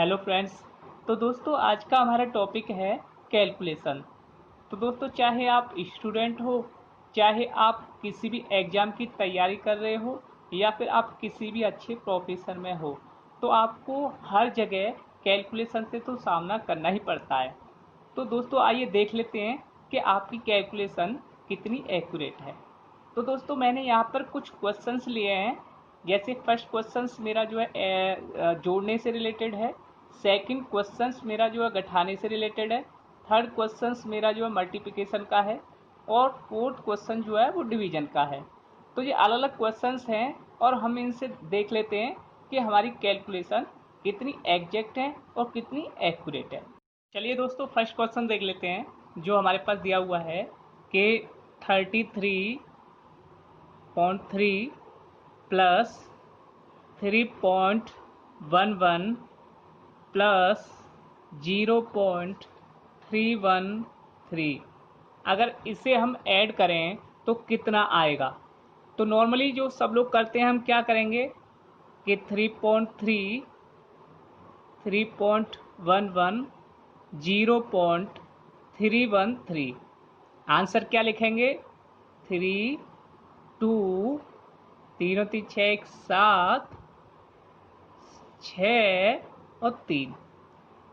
Hello friends. तो दोस्तों आज का हमारा टॉपिक है कैलकुलेशन। तो दोस्तों चाहे आप स्टूडेंट हो, चाहे आप किसी भी एग्ज़ाम की तैयारी कर रहे हो या फिर आप किसी भी अच्छे प्रोफेशन में हो, तो आपको हर जगह कैलकुलेशन से तो सामना करना ही पड़ता है। तो दोस्तों आइए देख लेते हैं कि आपकी कैलकुलेशन कितनी एक्यूरेट है। तो दोस्तों मैंने यहाँ पर कुछ क्वेश्चंस लिए हैं। जैसे फर्स्ट क्वेश्चंस मेरा जो है जोड़ने से रिलेटेड है। सेकंड क्वेश्चंस मेरा जो है घटाने से रिलेटेड है। थर्ड क्वेश्चंस मेरा जो है मल्टीप्लिकेशन का है। और फोर्थ क्वेश्चन जो है वो डिवीजन का है। तो ये अलग अलग क्वेश्चंस हैं और हम इनसे देख लेते हैं कि हमारी कैलकुलेशन कितनी एग्जैक्ट है और कितनी एक्यूरेट है। चलिए दोस्तों फर्स्ट क्वेश्चन देख लेते हैं जो हमारे पास दिया हुआ है कि 33.3 प्लस 3.11 प्लस 0.313, अगर इसे हम ऐड करें तो कितना आएगा। तो नॉर्मली जो सब लोग करते हैं हम क्या करेंगे कि 3.11 0.313, आंसर क्या लिखेंगे 3 2 तीनों 3 6 7 6 और 3,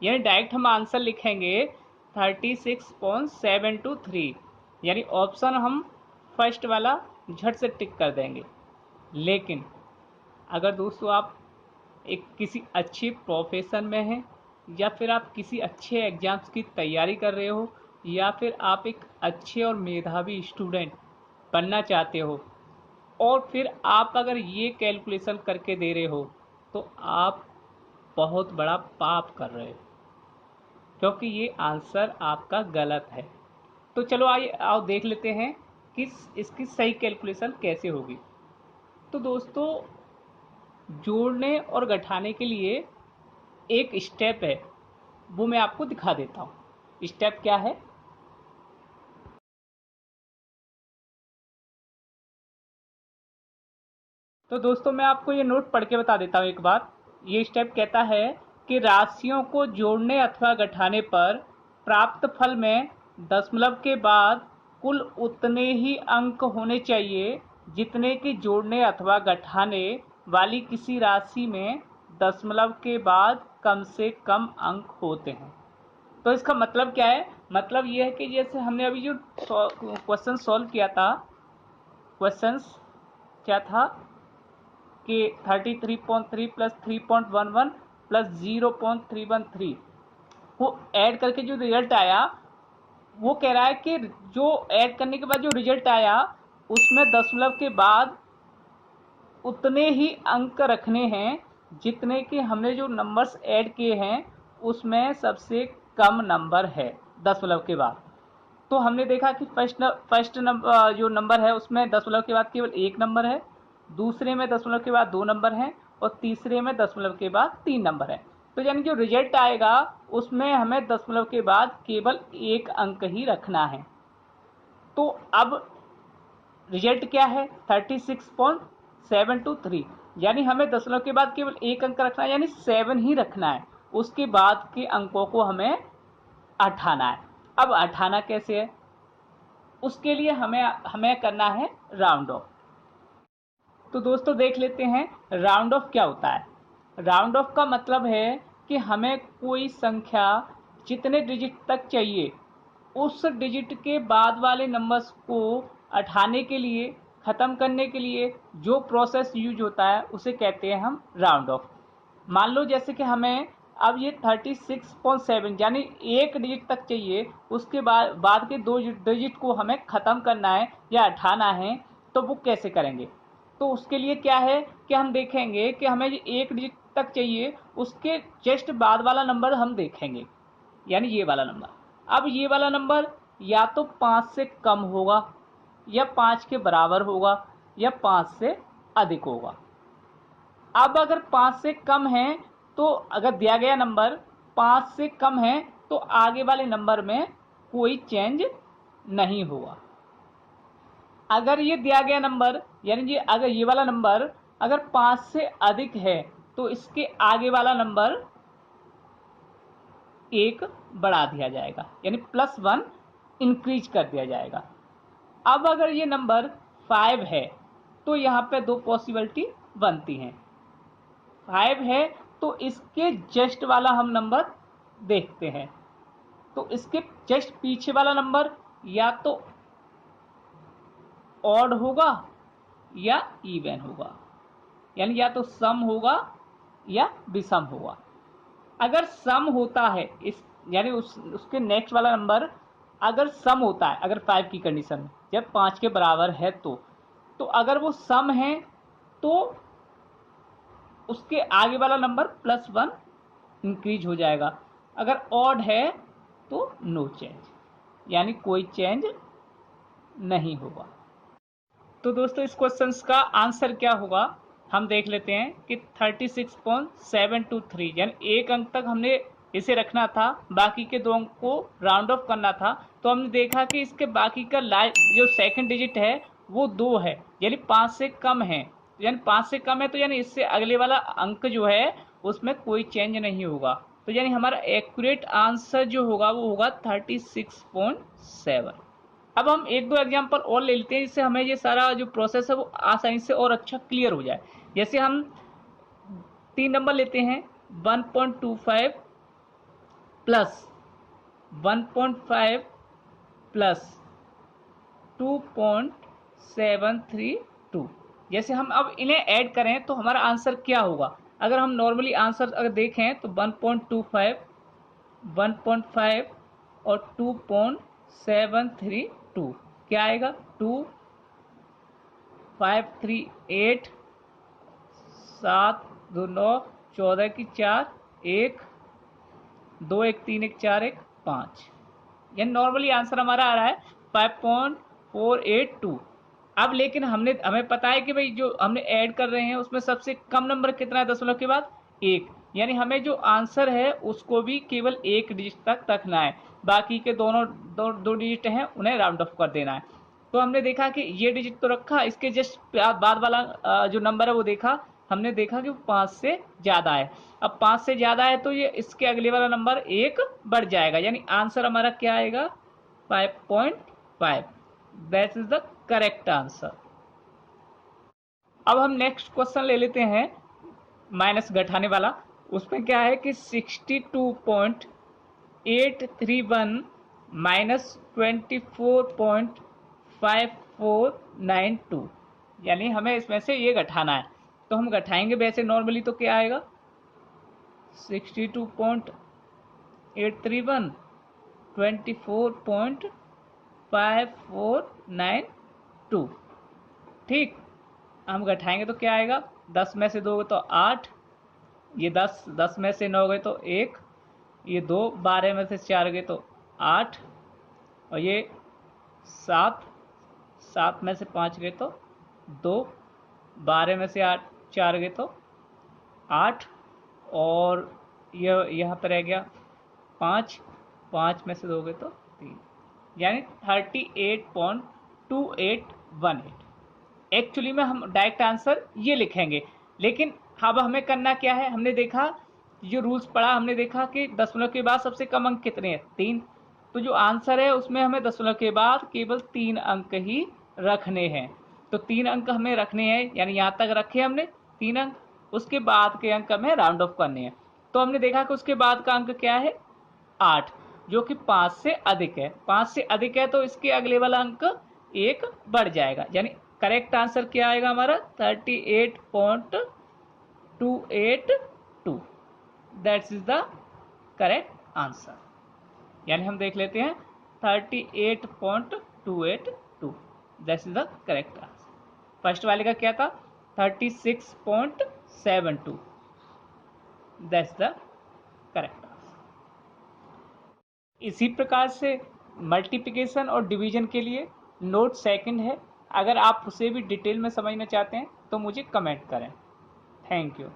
यानी डायरेक्ट हम आंसर लिखेंगे 36.723, यानी ऑप्शन हम फर्स्ट वाला झट से टिक कर देंगे। लेकिन अगर दोस्तों आप एक किसी अच्छे प्रोफेशन में हैं या फिर आप किसी अच्छे एग्जाम्स की तैयारी कर रहे हो या फिर आप एक अच्छे और मेधावी स्टूडेंट बनना चाहते हो और फिर आप अगर ये कैलकुलेशन करके दे रहे हो तो आप बहुत बड़ा पाप कर रहे हो, क्योंकि ये आंसर आपका गलत है। तो चलो आइए आओ देख लेते हैं कि इसकी सही कैलकुलेशन कैसे होगी। तो दोस्तों जोड़ने और घटाने के लिए एक स्टेप है, वो मैं आपको दिखा देता हूँ। स्टेप क्या है, तो दोस्तों मैं आपको ये नोट पढ़ के बता देता हूँ एक बार। ये स्टेप कहता है कि राशियों को जोड़ने अथवा घटाने पर प्राप्त फल में दशमलव के बाद कुल उतने ही अंक होने चाहिए जितने कि जोड़ने अथवा घटाने वाली किसी राशि में दशमलव के बाद कम से कम अंक होते हैं। तो इसका मतलब क्या है, मतलब ये है कि जैसे हमने अभी जो क्वेश्चन सॉल्व किया था, क्वेश्चंस क्या था कि 33.3 प्लस 3.11 प्लस 0.313 को ऐड करके जो रिजल्ट आया, वो कह रहा है कि जो ऐड करने के बाद जो रिजल्ट आया उसमें दशमलव के बाद उतने ही अंक रखने हैं जितने कि हमने जो नंबर्स ऐड किए हैं उसमें सबसे कम नंबर है दशमलव के बाद। तो हमने देखा कि फर्स्ट नंबर जो नंबर है उसमें दशमलव के बाद केवल एक नंबर है, दूसरे में दशमलव के बाद 2 नंबर हैं और तीसरे में दशमलव के बाद 3 नंबर है। तो यानी जो रिजल्ट आएगा उसमें हमें दशमलव के बाद केवल एक अंक ही रखना है। तो अब रिजल्ट क्या है 36.723, यानी हमें दशमलव के बाद केवल एक अंक रखना है, यानी 7 ही रखना है। उसके बाद के अंकों को हमें हटाना है। अब हटाना कैसे है, उसके लिए हमें हमें करना है राउंड ऑफ। तो दोस्तों देख लेते हैं राउंड ऑफ क्या होता है। राउंड ऑफ का मतलब है कि हमें कोई संख्या जितने डिजिट तक चाहिए उस डिजिट के बाद वाले नंबर्स को हटाने के लिए, ख़त्म करने के लिए जो प्रोसेस यूज होता है उसे कहते हैं हम राउंड ऑफ। मान लो जैसे कि हमें अब ये 36.7 यानी एक डिजिट तक चाहिए, उसके बाद के 2 डिजिट को हमें ख़त्म करना है या हटाना है, तो वो कैसे करेंगे। तो उसके लिए क्या है कि हम देखेंगे कि हमें एक डिजिट तक चाहिए, उसके जस्ट बाद वाला नंबर हम देखेंगे, यानी ये वाला नंबर। अब ये वाला नंबर या तो 5 से कम होगा या 5 के बराबर होगा या 5 से अधिक होगा। अब अगर 5 से कम है, तो अगर दिया गया नंबर 5 से कम है तो आगे वाले नंबर में कोई चेंज नहीं होगा। अगर ये दिया गया नंबर यानी ये अगर ये वाला नंबर अगर 5 से अधिक है तो इसके आगे वाला नंबर 1 बढ़ा दिया जाएगा, यानी +1 इंक्रीज कर दिया जाएगा। अब अगर ये नंबर 5 है तो यहाँ पे दो पॉसिबिलिटी बनती हैं। 5 है तो इसके जस्ट वाला हम नंबर देखते हैं, तो इसके जस्ट पीछे वाला नंबर या तो ऑड होगा या इवन होगा, यानी या तो सम होगा या विषम होगा। अगर सम होता है इस, यानी उसके नेक्स्ट वाला नंबर अगर सम होता है, अगर 5 की कंडीशन में जब 5 के बराबर है तो अगर वो सम है तो उसके आगे वाला नंबर +1 इंक्रीज हो जाएगा। अगर ऑड है तो नो चेंज, यानी कोई चेंज नहीं होगा। तो दोस्तों इस क्वेश्चन का आंसर क्या होगा हम देख लेते हैं कि 36.723, यानी एक अंक तक हमने इसे रखना था, बाकी के दो अंक को राउंड ऑफ करना था। तो हमने देखा कि इसके बाकी का जो सेकंड डिजिट है वो 2 है, यानी 5 से कम है, यानी 5 से कम है तो यानी इससे अगले वाला अंक जो है उसमें कोई चेंज नहीं होगा। तो यानी हमारा एक्यूरेट आंसर जो होगा वो होगा 36.7। अब हम एक दो एग्जांपल और ले लेते हैं जिससे हमें ये सारा जो प्रोसेस है वो आसानी से और अच्छा क्लियर हो जाए। जैसे हम 3 नंबर लेते हैं 1.25 प्लस 1.5 प्लस 2.732। जैसे हम अब इन्हें ऐड करें तो हमारा आंसर क्या होगा। अगर हम नॉर्मली आंसर अगर देखें तो 1.25 1.5 और 2.732 क्या आएगा, 2 5 3 8 7 2 9 14 की 4 1 2 1 3 1 4 1 5, यानी नॉर्मली आंसर हमारा आ रहा है 5.482। अब लेकिन हमें पता है कि भाई जो हमने ऐड कर रहे हैं उसमें सबसे कम नंबर कितना है दशमलव के बाद 1, यानी हमें जो आंसर है उसको भी केवल 1 डिजिट तक रखना है, बाकी के दो डिजिट हैं उन्हें राउंड ऑफ कर देना है। तो हमने देखा कि ये डिजिट तो रखा, इसके जस्ट बाद वाला जो नंबर है वो देखा, हमने देखा कि 5 से ज़्यादा है। अब 5 से ज़्यादा है तो ये इसके अगले वाला नंबर 1 बढ़ जाएगा, यानी आंसर हमारा क्या आएगा 5.5। That is the correct answer. अब हम नेक्स्ट क्वेश्चन ले लेते हैं माइनस घटाने वाला। उसमें क्या है कि 62.831 माइनस 24.5492, यानी हमें इसमें से ये घटाना है। तो हम घटाएंगे वैसे नॉर्मली तो क्या आएगा 62.831 24.5492, ठीक। हम घटाएंगे तो क्या आएगा, 10 में से 2 तो 8, ये 10 में से 9 गए तो 1, ये 2 12 में से 4 गए तो 8, और ये 7 में से 5 गए तो 2, 12 में से 4 गए तो 8, और यह यहाँ पर रह गया 5 में से 2 गए तो 3, यानी 38.2818। एक्चुअली में हम डायरेक्ट आंसर ये लिखेंगे, लेकिन अब हमें करना क्या है, हमने देखा जो रूल्स पढ़ा, हमने देखा कि दशमलव के बाद सबसे कम अंक कितने हैं 3, तो जो आंसर है उसमें हमें दशमलव के बाद केवल 3 अंक ही रखने हैं। तो 3 अंक हमें रखने हैं, यानी यहाँ तक रखे हमने 3 अंक, उसके बाद के अंक हमें राउंड ऑफ करने हैं। तो हमने देखा कि उसके बाद का अंक क्या है 8, जो कि 5 से अधिक है। 5 से अधिक है तो इसके अगले वाला अंक 1 बढ़ जाएगा, यानी करेक्ट आंसर क्या आएगा हमारा 38.282। That's is the correct answer, यानी हम देख लेते हैं 38.282, that's is the correct answer. First वाले का क्या था 36.72, दैट्स द करेक्ट आंसर। इसी प्रकार से मल्टीप्लिकेशन और डिवीजन के लिए नोट सेकंड है, अगर आप उसे भी डिटेल में समझना चाहते हैं तो मुझे कमेंट करें। Thank you.